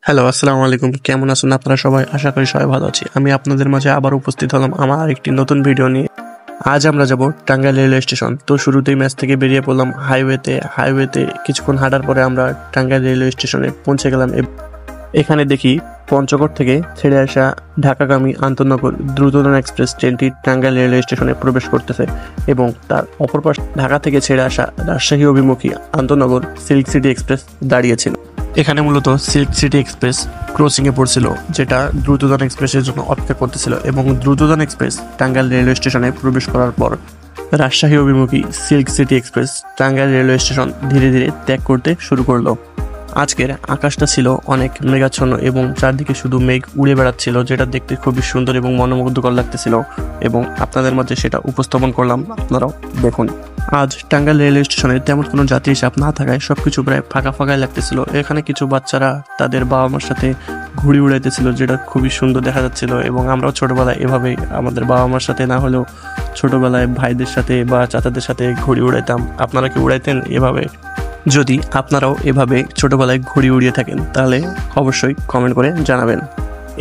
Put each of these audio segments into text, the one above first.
Hello, আসসালামু আলাইকুম। কেমন আছেন আপনারা সবাই? আশা করি সবাই ভালো আছি। আমি আপনাদের মাঝে আবার উপস্থিত হলাম আমার আরেকটি নতুন ভিডিও নিয়ে। আজ আমরা যাব টাঙ্গাইল রেলওয়ে স্টেশন। তো শুরুতেই ম্যাচ থেকে বেরিয়ে পড়লাম হাইওয়েতে কিছুক্ষণ হাঁটার পরে আমরা টাঙ্গাইল রেলওয়ে স্টেশনে পৌঁছে গেলাম। এখানে দেখি পঞ্চগড় থেকে ছেড়ে আসা ঢাকাগামী আন্তনগর দ্রুতগামী এক্সপ্রেস ট্রেনটি টাঙ্গাইল রেলওয়ে স্টেশনে প্রবেশ করতেছে এবং তার অপর পাশ ঢাকা থেকে ছেড়ে আসা রাজশাহী অভিমুখী আন্তনগর সিল্ক সিটি এক্সপ্রেস দাঁড়িয়েছিল। এখানে মূলত সিল্ক সিটি এক্সপ্রেস ক্রসিংয়ে পড়ছিল, যেটা দ্রুতগামী এক্সপ্রেসের জন্য অপেক্ষা করতেছিল এবং দ্রুতগামী এক্সপ্রেস টাঙ্গাইল রেলওয়ে স্টেশনে প্রবেশ করার পর রাজশাহী অভিমুখী silk city express Tangail railway station ধীরে ধীরে ত্যাগ করতে শুরু করলো। আজকের আকাশটা ছিল অনেক মেঘাচ্ছন্ন এবং চারদিকে শুধু মেঘ উড়ে বেড়াচ্ছিল, যেটা দেখতে খুবই সুন্দর এবং মনোমুগ্ধকর লাগতেছিল এবং আপনাদের মাঝে সেটা উপস্থাপন করলাম। আপনারাও দেখুন। আজ টাঙ্গাইল রেলওয়ে স্টেশনে তেমন কোনো যাত্রী চাপ না থাকায় সবকিছু প্রায় ফাঁকাই লাগতেছিল। এখানে কিছু বাচ্চারা তাদের বাবা মার সাথে ঘুড়ি উড়াইতেছিল, যেটা খুবই সুন্দর দেখা যাচ্ছিল এবং আমরাও ছোটবেলায় এভাবেই আমাদের বাবা মার সাথে না হলেও ছোটবেলায় ভাইদের সাথে বা চাচাদের সাথে ঘুড়ি উড়াইতাম। আপনারা কি উড়াইতেন এভাবে? যদি আপনারাও এভাবে ছোটবেলায় ঘুড়ি উড়িয়ে থাকেন তাহলে অবশ্যই কমেন্ট করে জানাবেন।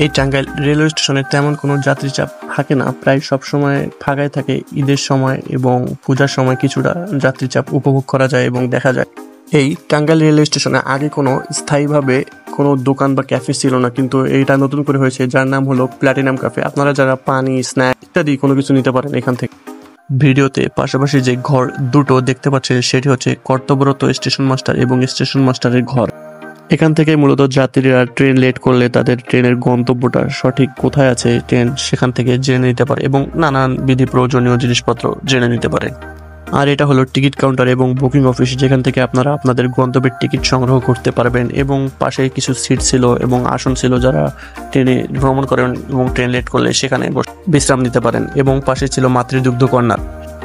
এই টাঙ্গাইল রেলওয়ে স্টেশনে তেমন কোনো যাত্রী চাপ থাকে না, প্রায় সব সময় ফাঁকাই থাকে। ঈদের সময় এবং পূজার সময় কিছুটা যাত্রী চাপ উপভোগ করা যায় এবং দেখা যায়। এই টাঙ্গাইল রেলওয়ে স্টেশনে আগে কোনো স্থায়ীভাবে কোনো দোকান বা ক্যাফে ছিল না, কিন্তু এইটা নতুন করে হয়েছে, যার নাম হলো প্ল্যাটিনাম ক্যাফে। আপনারা যারা পানি, স্ন্যাক ইত্যাদি কোনো কিছু নিতে পারেন এখান থেকে। ভিডিওতে পাশাপাশি যে ঘর দুটো দেখতে পাচ্ছেন সেটি হচ্ছে কর্তব্যরত স্টেশন মাস্টার এবং স্টেশন মাস্টারের ঘর। এখান থেকে মূলত যাত্রীরা ট্রেন লেট করলে তাদের ট্রেনের গন্তব্যটা সঠিক কোথায় আছে ট্রেন সেখান থেকে জেনে নিতে পারে এবং নানান বিধি প্রয়োজনীয় জিনিসপত্র জেনে নিতে পারে। আর এটা হলো টিকিট কাউন্টার এবং বুকিং অফিস, যেখান থেকে আপনারা আপনাদের গন্তব্যের টিকিট সংগ্রহ করতে পারবেন এবং পাশে কিছু সিট ছিল এবং আসন ছিল, যারা ট্রেনে ভ্রমণ করেন এবং ট্রেন লেট করলে সেখানে বিশ্রাম নিতে পারেন এবং পাশে ছিল মাতৃদুগ্ধ কর্নার।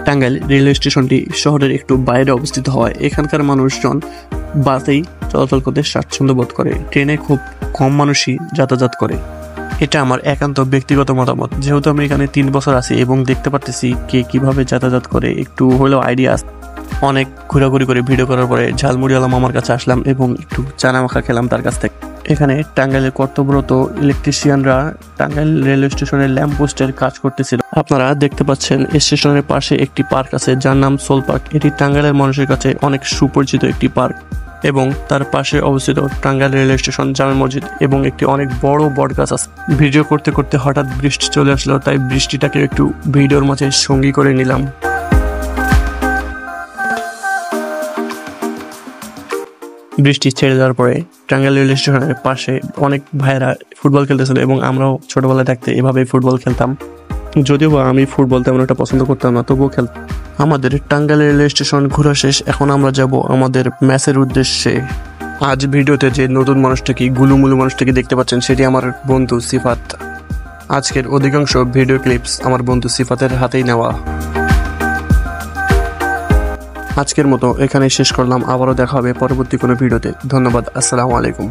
টাঙ্গাইল রেলওয়ে স্টেশনটি শহরের একটু বাইরে অবস্থিত হওয়ায় এখানকার মানুষজন বাসেই চলাচল করতে স্বাচ্ছন্দ্য বোধ করে। ট্রেনে খুব কম মানুষই যাতায়াত করে। এটা আমার একান্ত ব্যক্তিগত মতামত, যেহেতু আমি এখানে 3 বছর আছি এবং দেখতে পারতেছি কে কিভাবে যাতায়াত করে, একটু হলেও আইডিয়া আছে। অনেক ঘোরাঘুরি করে ভিডিও করার পরে ঝালমুড়িওয়ালা মামার কাছে আসলাম এবং একটু চানা মাখা খেলাম তার কাছ থেকে। এখানে টাঙ্গাইলের কর্তব্যরত ইলেকট্রিশিয়ানরা টাঙ্গাইল রেলওয়ে স্টেশনের ল্যাম্প পোস্টের কাজ করতেছিল। আপনারা দেখতে পাচ্ছেন স্টেশনের পাশে একটি পার্ক আছে যার নাম সোল পার্ক। এটি টাঙ্গাইলের মানুষের কাছে অনেক সুপরিচিত একটি পার্ক এবং তার পাশে অবস্থিত টাঙ্গাইল রেলওয়ে স্টেশন জামে মসজিদ এবং একটি অনেক বড় বট গাছ আছে। ভিডিও করতে করতে হঠাৎ বৃষ্টি চলে আসলো, তাই বৃষ্টিটাকে একটু ভিডিওর মাঝে সঙ্গী করে নিলাম। বৃষ্টি ছেড়ে যাওয়ার পরে টাঙ্গাইল রেলওয়ে স্টেশনের পাশে অনেক ভাইয়েরা ফুটবল খেলতেছিল এবং আমরাও ছোটবেলায় থাকতে এভাবে ফুটবল খেলতাম। যদিও বা আমি ফুটবল তেমন একটা পছন্দ করতাম না, তবুও খেলতাম। আমাদের টাঙ্গাইল রেলওয়ে স্টেশন ঘোরা শেষ, এখন আমরা যাব আমাদের ম্যাচের উদ্দেশ্যে। আজ ভিডিওতে যে নতুন মানুষটাকে, গুলুমুলু মানুষটাকে দেখতে পাচ্ছেন সেটি আমার বন্ধু সিফাত। আজকের অধিকাংশ ভিডিও ক্লিপস আমার বন্ধু সিফাতের হাতেই নেওয়া। আজকের মতো এখানেই শেষ করলাম, আবারও দেখা হবে পরবর্তী কোনো ভিডিওতে। ধন্যবাদ, আসসালামু আলাইকুম।